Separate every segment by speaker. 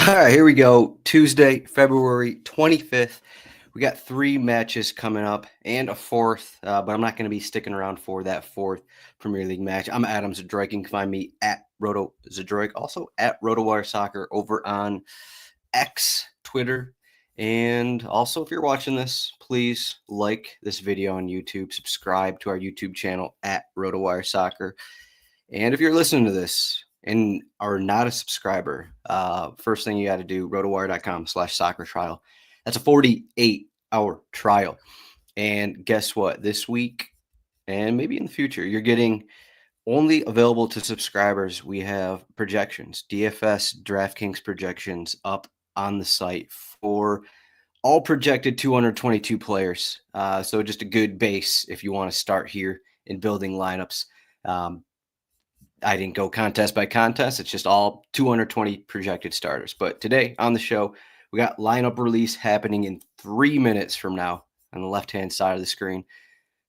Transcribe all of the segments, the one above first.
Speaker 1: All right, here we go. Tuesday, February 25th. We got three matches coming up and a fourth, but I'm not going to be sticking around for that fourth Premier League match. I'm Adam Zdroik. You can find me at Roto Zdroik, also at RotoWire Soccer over on X, Twitter. And also, if you're watching this, please like this video on YouTube, subscribe to our YouTube channel at RotoWire Soccer. And if you're listening to this and are not a subscriber, first thing you got to do, rotowire.com/soccer trial. That's a 48-hour trial. And guess what? This week and maybe in the future, you're getting only available to subscribers. We have projections, DFS, DraftKings projections up on the site for all projected 222 players. So just a good base if you want to start here in building lineups. I didn't go contest by contest. It's just all 220 projected starters. But today on the show, we got lineup release happening in 3 minutes from now on the left-hand side of the screen.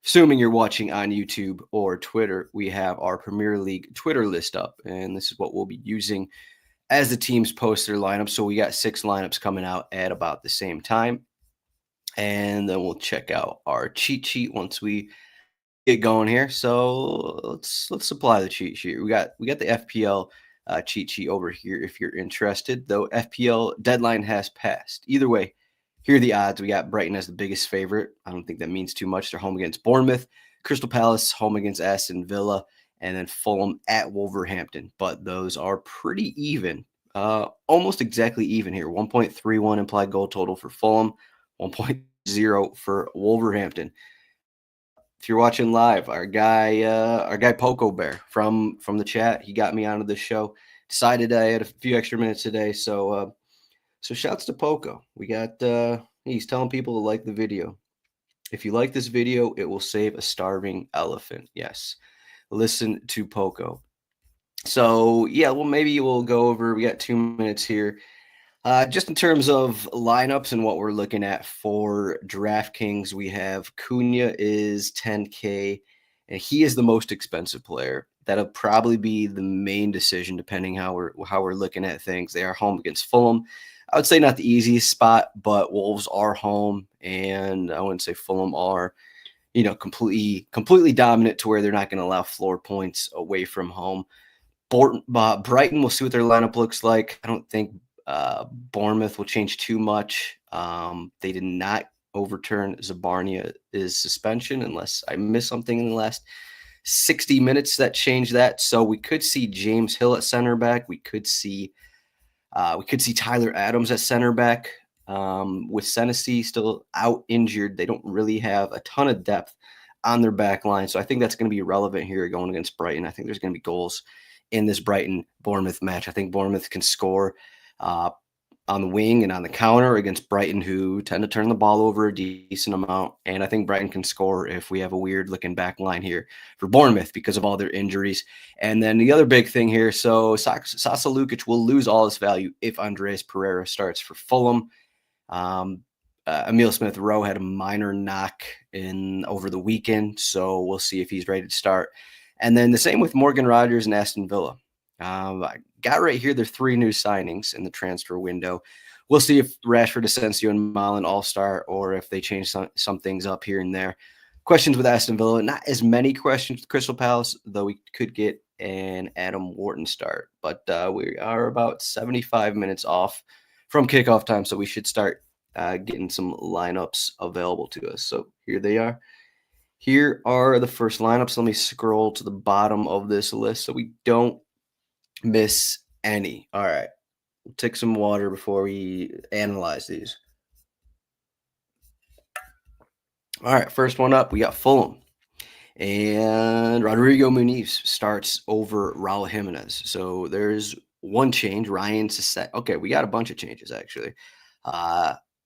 Speaker 1: Assuming you're watching on YouTube or Twitter, we have our Premier League Twitter list up, and this is what we'll be using as the teams post their lineups. So we got 6 lineups coming out at about the same time, and then we'll check out our cheat sheet once we get going here. So let's supply the cheat sheet. We got the FPL cheat sheet over here if you're interested. Though FPL deadline has passed. Either way, here are the odds. We got Brighton as the biggest favorite. I don't think that means too much. They're home against Bournemouth, Crystal Palace home against Aston Villa, and then Fulham at Wolverhampton. But those are pretty even, almost exactly even here. 1.31 implied goal total for Fulham, 1.0 for Wolverhampton. If you're watching live, our guy Poco Bear from the chat, he got me onto the show. Decided I had a few extra minutes today, so shouts to Poco. We got he's telling people to like the video. If you like this video, it will save a starving elephant. Yes, listen to Poco. So yeah, well maybe we'll go over. We got 2 minutes here. Just in terms of lineups and what we're looking at for DraftKings, we have Cunha is 10K, and he is the most expensive player. That'll probably be the main decision depending how we're looking at things. They are home against Fulham. I would say not the easiest spot, but Wolves are home, and I wouldn't say Fulham are, completely dominant to where they're not going to allow floor points away from home. Brighton, we'll see what their lineup looks like. I don't think Bournemouth will change too much. They did not overturn Zabarnia's suspension unless I missed something in the last 60 minutes that changed that. So we could see James Hill at center back. We could see Tyler Adams at center back. With Senesi still out injured, they don't really have a ton of depth on their back line. So I think that's going to be relevant here going against Brighton. I think there's going to be goals in this Brighton-Bournemouth match. I think Bournemouth can score on the wing and on the counter against Brighton, who tend to turn the ball over a decent amount. And I think Brighton can score if we have a weird-looking back line here for Bournemouth because of all their injuries. And then the other big thing here, so Sasa Lukic will lose all his value if Andreas Pereira starts for Fulham. Emile Smith-Rowe had a minor knock over the weekend, so we'll see if he's ready to start. And then the same with Morgan Rogers and Aston Villa. I got right here, there are 3 new signings in the transfer window. We'll see if Rashford, Asensio, and Malen all start or if they change some things up here and there. Questions with Aston Villa, not as many questions with Crystal Palace, though we could get an Adam Wharton start. But we are about 75 minutes off from kickoff time, so we should start getting some lineups available to us. So here they are. Here are the first lineups. Let me scroll to the bottom of this list so we don't miss any. All right. We'll take some water before we analyze these. All right. First one up, we got Fulham. And Rodrigo Muniz starts over Raul Jimenez. So there's one change. Ryan Sisset. Okay, we got a bunch of changes, actually.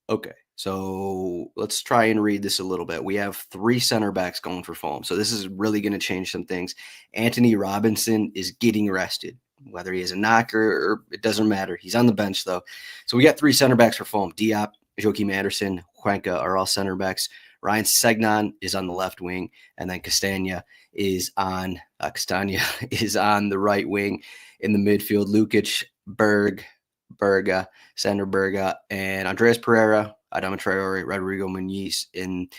Speaker 1: Okay. So let's try and read this a little bit. We have 3 center backs going for Fulham. So this is really going to change some things. Anthony Robinson is getting rested. Whether he has a knocker or it doesn't matter. He's on the bench, though. So we got 3 center backs for Fulham. Diop, Joachim Anderson, Cuenca are all center backs. Ryan Segnon is on the left wing, and then Castagna is on the right wing. In the midfield, Lukic, Berg, Berga, Sander Berga, and Andreas Pereira, Adama Traore, Rodrigo Muniz in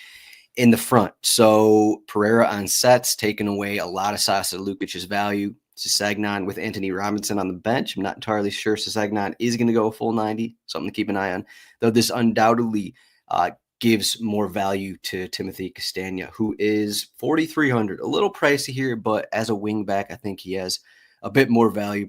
Speaker 1: the front. So Pereira on sets, taking away a lot of Sasa Lukic's value. Sessegnon with Anthony Robinson on the bench. I'm not entirely sure Sessegnon is going to go a full 90. Something to keep an eye on. Though this undoubtedly gives more value to Timothy Castagna, who is 4,300. A little pricey here, but as a wingback, I think he has a bit more value.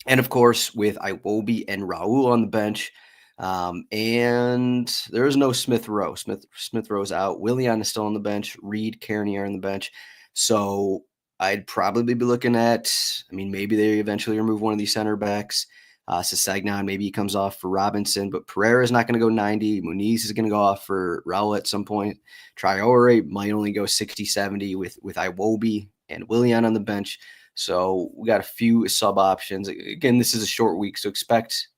Speaker 1: And of course, with Iwobi and Raul on the bench, and there is no Smith Rowe. Smith Rowe's out. Willian is still on the bench. Reed, Kearney are on the bench. So I'd probably be looking at, maybe they eventually remove one of these center backs. Sessegnon, maybe he comes off for Robinson, but Pereira is not going to go 90. Muniz is going to go off for Raul at some point. Traore might only go 60, 70 with Iwobi and Willian on the bench. So we got a few sub options. Again, this is a short week, so expect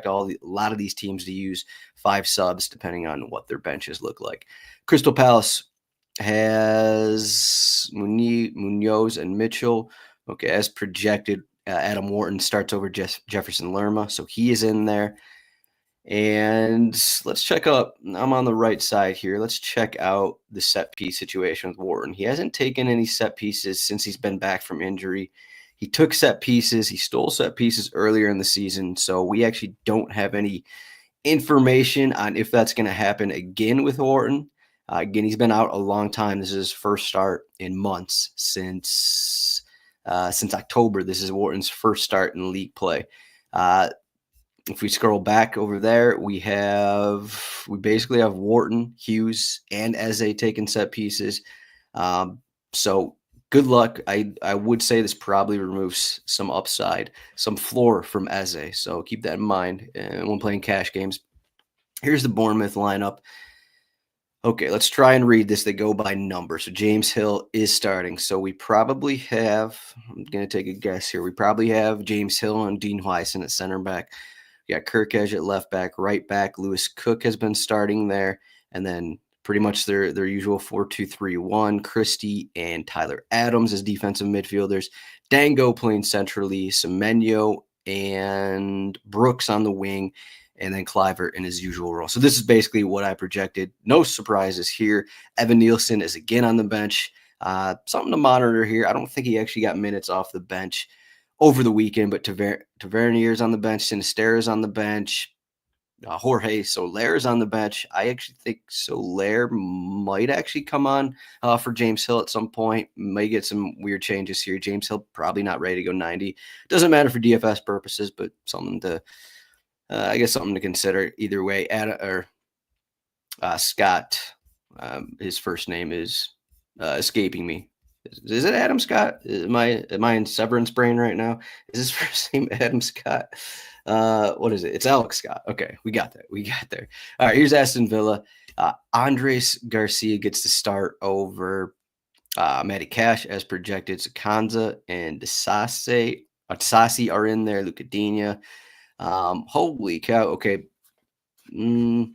Speaker 1: a lot of these teams to use 5 subs depending on what their benches look like. Crystal Palace has Munoz and Mitchell. Okay, as projected, Adam Wharton starts over Jefferson Lerma, so he is in there. And let's check out, I'm on the right side here. Let's check out the set piece situation with Wharton. He hasn't taken any set pieces since he's been back from injury. He took set pieces. He stole set pieces earlier in the season. So we actually don't have any information on if that's going to happen again with Wharton. Again, he's been out a long time. This is his first start in months since October. This is Wharton's first start in league play. If we scroll back over there, we basically have Wharton, Hughes, and Eze taking set pieces. So good luck. I would say this probably removes some upside, some floor from Eze. So keep that in mind when playing cash games. Here's the Bournemouth lineup. Okay, let's try and read this. They go by number. So James Hill is starting. So we probably have, I'm going to take a guess here. We probably have James Hill and Dean Huyson at center back. We got Kirkej at left back, right back. Lewis Cook has been starting there. And then pretty much their usual 4-2-3-1. Christie and Tyler Adams as defensive midfielders. Dango playing centrally. Semenyo and Brooks on the wing. And then Cliver in his usual role. So this is basically what I projected. No surprises here. Evan Nielsen is again on the bench. Something to monitor here. I don't think he actually got minutes off the bench over the weekend, but Tavernier is on the bench. Sinisterra is on the bench. Jorge Soler is on the bench. I actually think Soler might actually come on for James Hill at some point. May get some weird changes here. James Hill probably not ready to go 90. Doesn't matter for DFS purposes, but something to consider either way. Scott, his first name is escaping me. Is it Adam Scott? Am I in severance brain right now? Is his first name Adam Scott? What is it? It's Alex Scott. Okay, we got there. All right, here's Aston Villa. Andres Garcia gets to start over Matty Cash as projected. Kanza and Disasi are in there. Lucadinha. Holy cow. Okay. So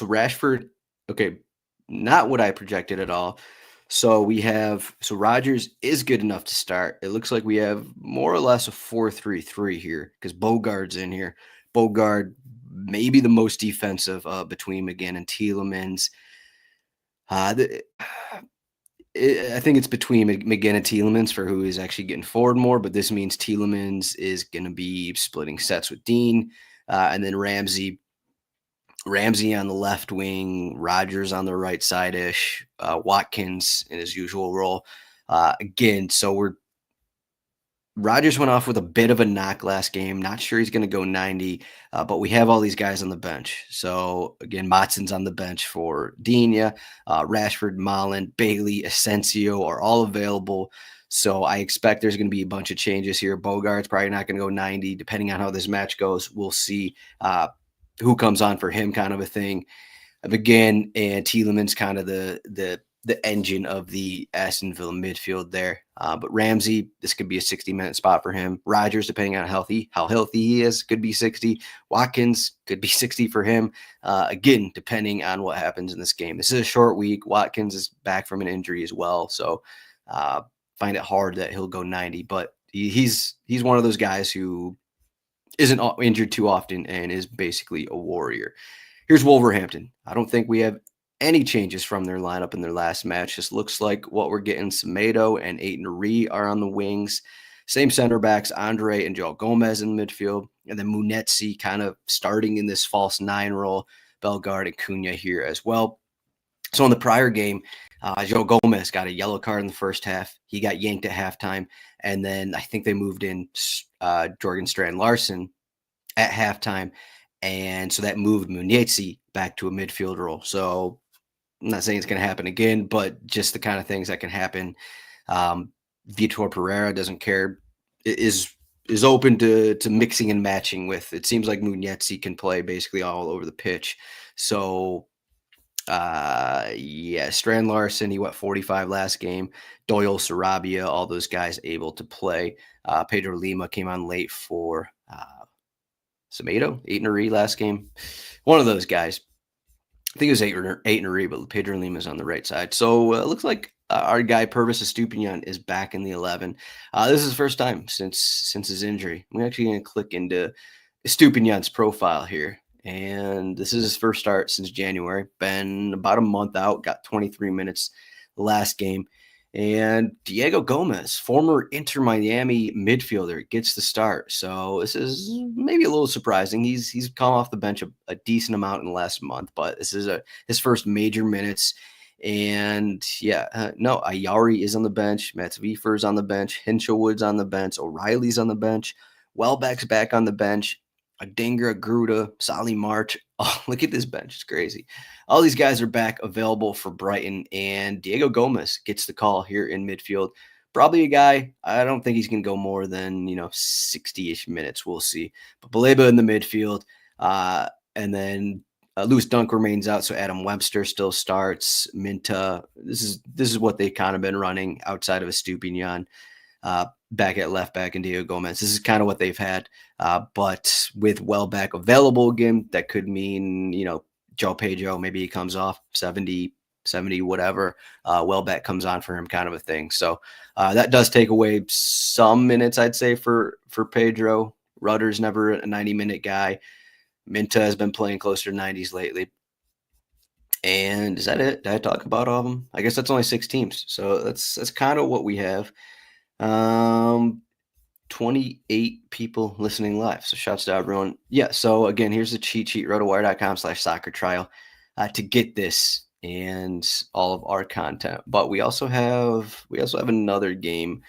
Speaker 1: Rashford, okay, not what I projected at all. So Rodgers is good enough to start. It looks like we have more or less a 4-3-3 here because Bogart's in here. Bogart, maybe the most defensive between McGinn and Tielemans. I think it's between McGinn and Tielemans for who is actually getting forward more, but this means Tielemans is going to be splitting sets with Dean, and then Ramsey on the left wing, Rodgers on the right side-ish, Watkins in his usual role. Again, so Rodgers went off with a bit of a knock last game. Not sure he's going to go 90, but we have all these guys on the bench. So, again, Matson's on the bench for Digne. Rashford, Malen, Bailey, Asensio are all available. So I expect there's going to be a bunch of changes here. Bogart's probably not going to go 90. Depending on how this match goes, we'll see who comes on for him, kind of a thing. Again, and Tielemans kind of the engine of the Aston Villa midfield there. But Ramsey, this could be a 60-minute spot for him. Rodgers, depending on how healthy he is, could be 60. Watkins could be 60 for him. Again, depending on what happens in this game. This is a short week. Watkins is back from an injury as well. So find it hard that he'll go 90. But he's one of those guys who isn't injured too often and is basically a warrior. Here's Wolverhampton. I don't think we have any changes from their lineup in their last match. Just looks like what we're getting. Semedo and Aït-Nouri are on the wings. Same center backs, Andre and Joe Gomez in midfield. And then Munetsi kind of starting in this false 9 role. Bellegarde and Cunha here as well. So in the prior game, Joe Gomez got a yellow card in the first half. He got yanked at halftime. And then I think they moved in Jorgen Strand-Larsen at halftime. And so that moved Munetsi back to a midfield role. So I'm not saying it's going to happen again, but just the kind of things that can happen. Vitor Pereira doesn't care, is open to mixing and matching with. It seems like Munetsi can play basically all over the pitch. So Strand-Larsen, he went 45 last game. Doyle, Sarabia, all those guys able to play. Pedro Lima came on late for Semedo, Aït-Nouri last game. One of those guys. I think it was Aït-Nouri, but Pedro Lima is on the right side. So it looks like our guy Purvis Estupiñán is back in the 11. This is the first time since his injury. I'm actually going to click into Estupiñán's profile here. And this is his first start since January. Been about a month out, got 23 minutes last game. And Diego Gomez, former Inter Miami midfielder, gets the start. So this is maybe a little surprising. He's come off the bench a decent amount in the last month, but this is his first major minutes. And Ayari is on the bench. Mats Wiefer's on the bench. Hinshelwood's on the bench. O'Reilly's on the bench. Welbeck's back on the bench. Adingra, Gruda, Solly March. Oh, look at this bench. It's crazy. All these guys are back available for Brighton, and Diego Gomez gets the call here in midfield. Probably a guy, I don't think he's going to go more than, 60-ish minutes. We'll see. But Baleba in the midfield, and then Lewis Dunk remains out, so Adam Webster still starts. Minta, this is what they've kind of been running outside of Estupiñán. Back at left back and Diego Gomez. This is kind of what they've had. But with Welbeck available again, that could mean, Joe Pedro, maybe he comes off 70, whatever. Welbeck comes on for him, kind of a thing. So that does take away some minutes, I'd say, for Pedro. Rudder's never a 90-minute guy. Minta has been playing closer to 90s lately. And is that it? Did I talk about all of them? I guess that's only 6 teams. So that's kind of what we have. 28 people listening live. So shouts to everyone. Yeah. So again, here's the cheat sheet, rotowire.com/soccer trial to get this and all of our content. But we also have another game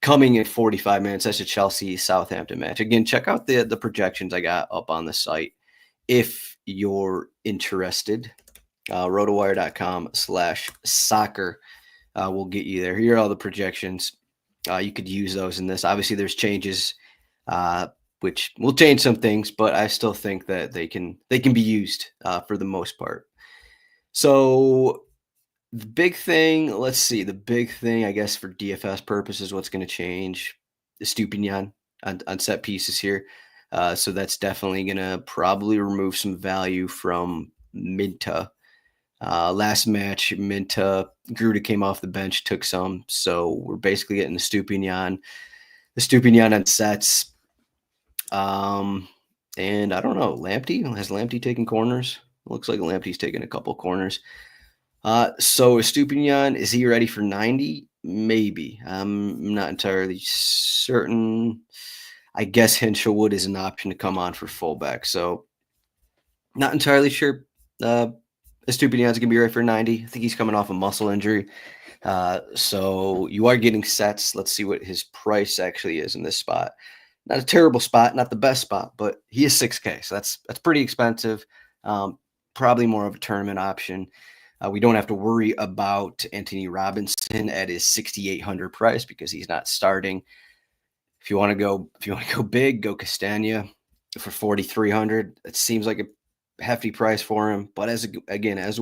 Speaker 1: coming in 45 minutes. That's a Chelsea Southampton match. Again, check out the projections I got up on the site if you're interested. Rotowire.com/soccer will get you there. Here are all the projections. You could use those in this. Obviously, there's changes, which will change some things, but I still think that they can be used for the most part. So the big thing, I guess, for DFS purposes, what's going to change is Estupiñán on set pieces here. So that's definitely going to probably remove some value from Minta. Last match, Minta, Gruda came off the bench, took some. So we're basically getting the Estupiñán on sets. And I don't know, Lamptey? Has Lamptey taken corners? Looks like Lamptey's taken a couple corners. So Estupiñán, is he ready for 90? Maybe. I'm not entirely certain. I guess Hinshelwood is an option to come on for fullback. So not entirely sure. Estupiñán's going to be ready for 90. I think he's coming off a muscle injury. So you are getting sets. Let's see what his price actually is in this spot. Not a terrible spot, not the best spot, but he is 6K. So that's pretty expensive. Probably more of a tournament option. We don't have to worry about Anthony Robinson at his 6,800 price because he's not starting. If you want to go big, go Castagna for 4,300. It seems like a hefty price for him, but as a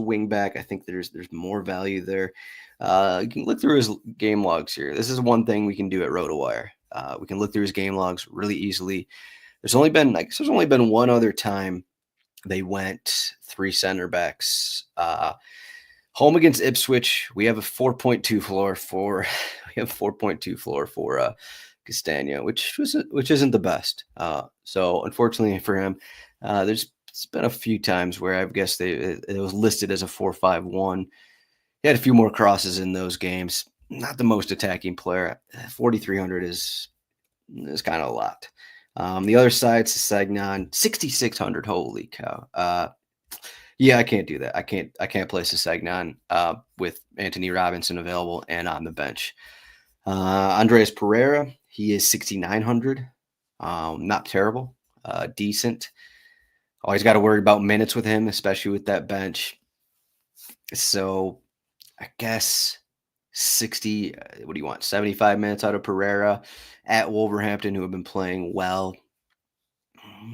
Speaker 1: wing back, I think there's more value there. You can look through his game logs here. This is one thing we can do at RotoWire. We can look through his game logs really easily. There's only been one other time they went 3 center backs. Home against Ipswich, we have a 4.2 floor for Castagno, which isn't the best. So unfortunately for him, there's it's been a few times where I guess it was listed as a 4-5-1. He had a few more crosses in those games. Not the most attacking player. 4,300 is kind of a lot. The other side, Sagnan, 6,600. Holy cow! Yeah, I can't do that. I can't play Sagnan with Anthony Robinson available and on the bench. Andreas Pereira, he is 6,900. Not terrible. Decent. Always got to worry about minutes with him, especially with that bench. So I guess 60, what do you want? 75 minutes out of Pereira at Wolverhampton, who have been playing well.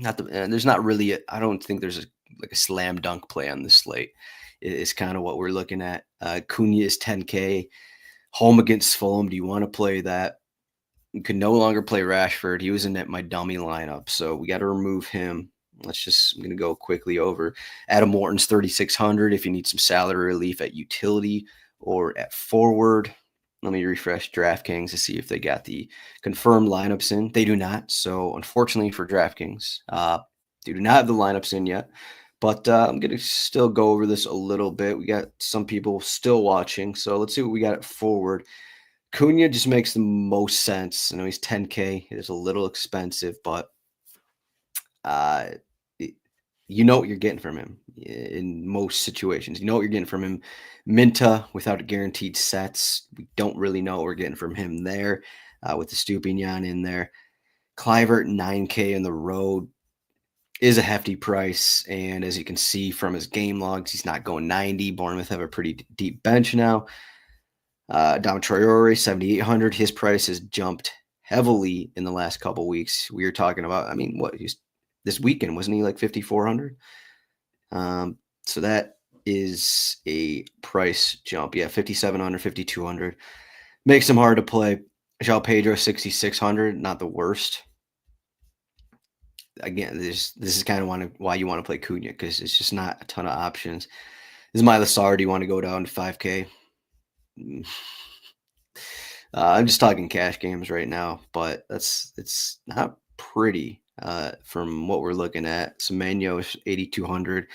Speaker 1: There's not really, I don't think there's like a slam dunk play on this slate. It's kind of what we're looking at. Cunha is 10K. Home against Fulham. Do you want to play that? You can no longer play Rashford. He was in my dummy lineup, so we got to remove him. I'm going to go quickly over. Adam Morton's 3,600 if you need some salary relief at utility or at forward. Let me refresh DraftKings to see if they got the confirmed lineups in. They do not. So unfortunately for DraftKings, they do not have the lineups in yet. But I'm going to still go over this a little bit. We got some people still watching. So let's see what we got at forward. Cunha just makes the most sense. I know he's 10K. It is a little expensive, but you know what you're getting from him in most situations. You know what you're getting from him. Minta without guaranteed sets. We don't really know what we're getting from him there with the Stupinian in there. Kluivert, 9K in the road is a hefty price. And as you can see from his game logs, he's not going 90. Bournemouth have a pretty deep bench now. Dom Traore, 7,800. His price has jumped heavily in the last couple weeks. We were talking about, he's this weekend, wasn't he like 5,400? So that is a price jump. Yeah, 5,700, 5,200. Makes him hard to play. João Pedro, 6,600. Not the worst. Again, this is kind of why you want to play Cunha, because it's just not a ton of options. This is my Lassard. Do you want to go down to 5K? I'm just talking cash games right now, but it's not pretty from what we're looking at. Semenyo is 8,200.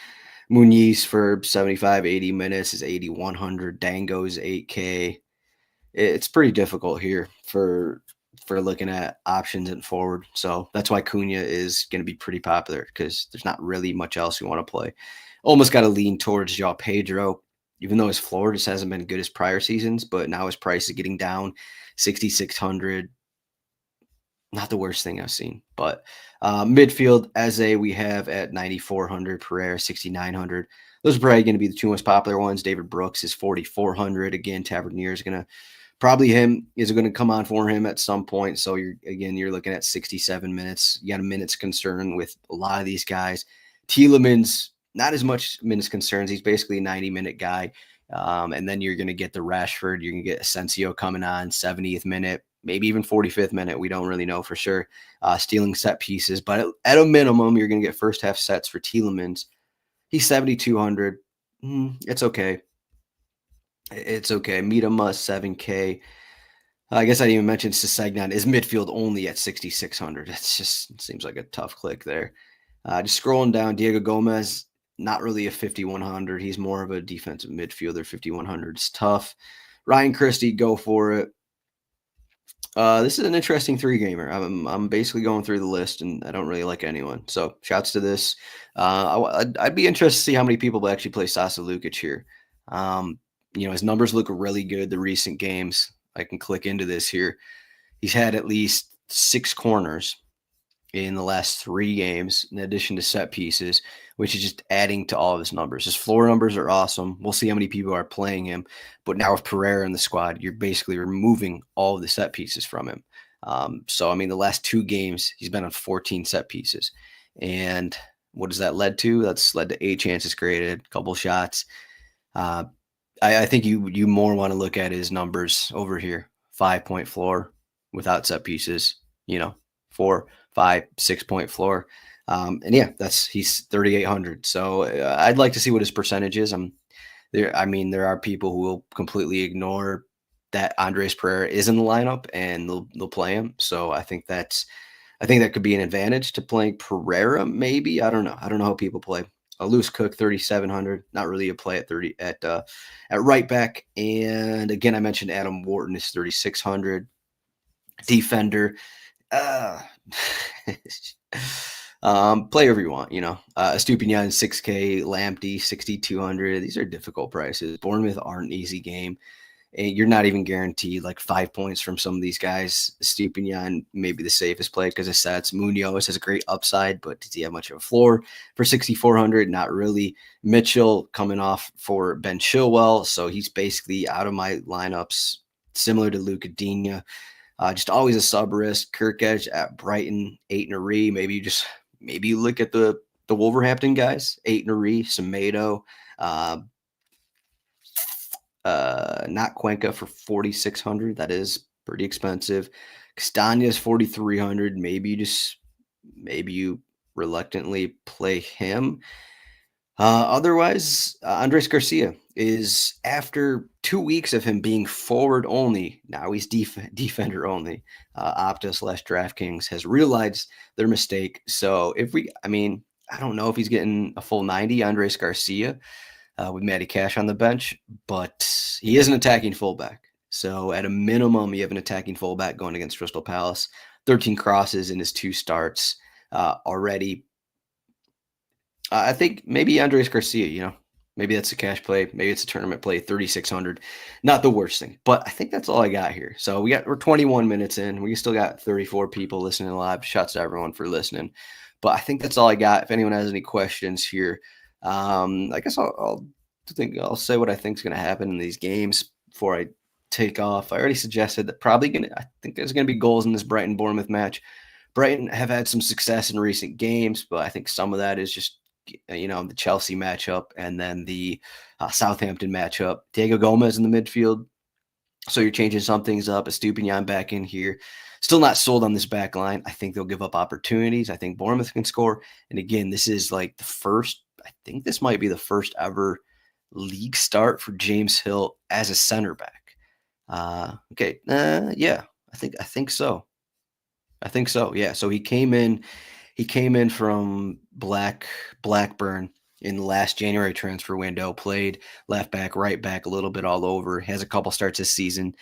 Speaker 1: Muniz for 75, 80 minutes is 8,100. Dango is 8K. It's pretty difficult here for looking at options and forward. So that's why Cunha is going to be pretty popular, because there's not really much else you want to play. Almost got to lean towards João Pedro, even though his floor just hasn't been good as prior seasons, but now his price is getting down 6,600. Not the worst thing I've seen. But midfield, Eze, we have at 9,400. Pereira, 6,900. Those are probably going to be the two most popular ones. David Brooks is 4,400. Again, Tavernier is going to going to come on for him at some point. So you're looking at 67 minutes. You got a minute's concern with a lot of these guys. Tielemans, not as much minutes concerns. He's basically a 90-minute guy. And then you're going to get the Rashford. You're going to get Asensio coming on 70th minute, maybe even 45th minute. We don't really know for sure. Stealing set pieces. But at a minimum, you're going to get first half sets for Tielemans. He's 7,200. It's okay. It's okay. Meet him 7K. I guess I didn't even mention Sessegnon is midfield only at 6,600. It seems like a tough click there. Just scrolling down, Diego Gomez, not really a 5,100. He's more of a defensive midfielder. 5,100 is tough. Ryan Christie, go for it. This is an interesting three-gamer. I'm basically going through the list, and I don't really like anyone. So shouts to this. I'd be interested to see how many people will actually play Sasa Lukic here. His numbers look really good the recent games. I can click into this here. He's had at least 6 corners in the last 3 games, in addition to set pieces, which is just adding to all of his numbers. His floor numbers are awesome. We'll see how many people are playing him. But now with Pereira in the squad, you're basically removing all of the set pieces from him. The last 2 games, he's been on 14 set pieces. And what has that led to? That's led to 8 chances created, a couple shots. I think you more want to look at his numbers over here. 5-point floor without set pieces, 4, 5, 6-point floor. He's 3,800. So I'd like to see what his percentage is. There are people who will completely ignore that Andres Pereira is in the lineup and they'll play him. So I think that could be an advantage to playing Pereira. Maybe I don't know. I don't know how people play. A loose Cook 3,700, not really a play at 30 at right back. And again, I mentioned Adam Wharton is 3,600 defender. Uh, play whoever you want, Estupinian 6K, Lamptey 6,200. These are difficult prices. Bournemouth aren't an easy game. And you're not even guaranteed like 5 points from some of these guys. Estupinian maybe the safest play because of sets. Munoz has a great upside, but does he have much of a floor for 6,400? Not really. Mitchell coming off for Ben Chilwell, so he's basically out of my lineups, similar to Luca Digne. Just always a sub risk. Kirkeged at Brighton, 8 in a re. Maybe you look at the Wolverhampton guys, 8 in a re. Semedo, not Cuenca for 4,600. That is pretty expensive. Castaña's 4,300. Maybe you reluctantly play him. Otherwise, Andres Garcia is, after 2 weeks of him being forward only, now he's defender only. Opta/DraftKings has realized their mistake. So I don't know if he's getting a full 90, Andres Garcia, with Matty Cash on the bench, but he is an attacking fullback. So at a minimum, you have an attacking fullback going against Crystal Palace. 13 crosses in his 2 starts already. I think maybe Andres Garcia, maybe that's a cash play. Maybe it's a tournament play, 3,600. Not the worst thing, but I think that's all I got here. So we're 21 minutes in. We still got 34 people listening live. Shouts to everyone for listening. But I think that's all I got. If anyone has any questions here, I guess I'll say what I think is going to happen in these games before I take off. I already suggested that I think there's going to be goals in this Brighton-Bournemouth match. Brighton have had some success in recent games, but I think some of that is just the Chelsea matchup and then the Southampton matchup. Diego Gomez in the midfield. So you're changing some things up. Estupinian back in here. Still not sold on this back line. I think they'll give up opportunities. I think Bournemouth can score. And again, this is like I think this might be the first ever league start for James Hill as a center back. Yeah, I think so. Yeah. So he came in from Blackburn in the last January transfer window, played left back, right back, a little bit all over, has a couple starts this season,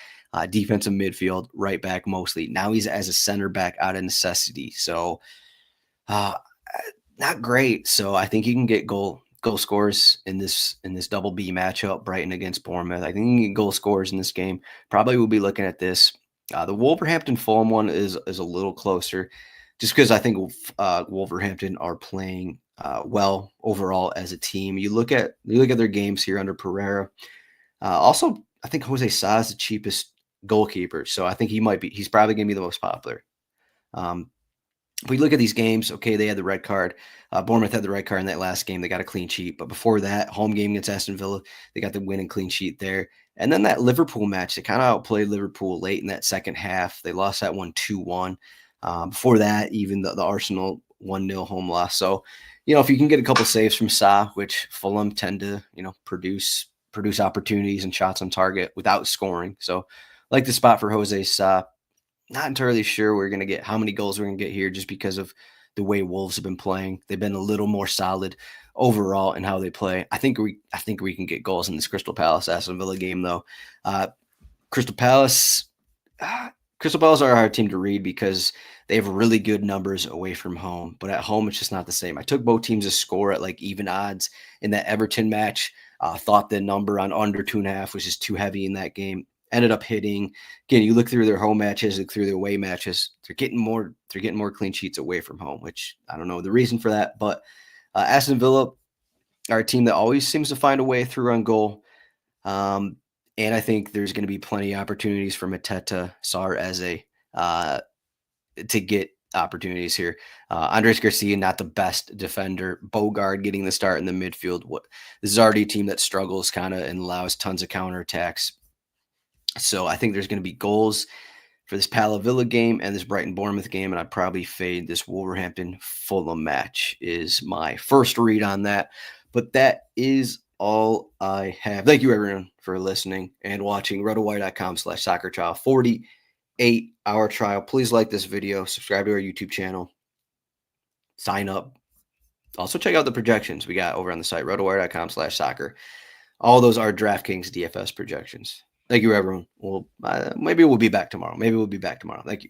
Speaker 1: defensive midfield, right back mostly. Now he's as a center back out of necessity. So not great. So I think he can get goal scores in this double B matchup, Brighton against Bournemouth. I think he can get goal scores in this game. Probably we'll be looking at this. The Wolverhampton Fulham one is a little closer, just because I think Wolverhampton are playing well overall as a team. You look at their games here under Pereira. Also, I think Jose Sa is the cheapest goalkeeper, so I think he's probably going to be the most popular. If we look at these games, okay, they had the red card. Bournemouth had the red card in that last game. They got a clean sheet. But before that, home game against Aston Villa, they got the winning clean sheet there. And then that Liverpool match, they kind of outplayed Liverpool late in that second half. They lost that one 2-1. Before that, even the Arsenal 1-0 home loss. So, if you can get a couple saves from Sa, which Fulham tend to, produce opportunities and shots on target without scoring. So, like the spot for Jose Sa. Not entirely sure how many goals we're going to get here just because of the way Wolves have been playing. They've been a little more solid overall in how they play. I think we can get goals in this Crystal Palace Aston Villa game though. Crystal Palace are a hard team to read because they have really good numbers away from home, but at home it's just not the same. I took both teams to score at like even odds in that Everton match. Thought the number on under 2.5 was just too heavy in that game. Ended up hitting. Again, you look through their home matches, look through their away matches. They're getting more clean sheets away from home, which I don't know the reason for that. But Aston Villa are a team that always seems to find a way through on goal. And I think there's going to be plenty of opportunities for Mateta, Sarr, Eze to get opportunities here. Andres Garcia, not the best defender. Bogard getting the start in the midfield. This is already a team that struggles kind of and allows tons of counterattacks. So I think there's going to be goals for this Pala Villa game and this Brighton Bournemouth game, and I'd probably fade this Wolverhampton Fulham match is my first read on that. But that is all I have. Thank you, everyone, for listening and watching. rotowire.com/soccer trial, 48-hour trial. Please like this video, subscribe to our YouTube channel, sign up. Also, check out the projections we got over on the site, rotowire.com/soccer. All those are DraftKings DFS projections. Thank you, everyone. Maybe we'll be back tomorrow. Thank you.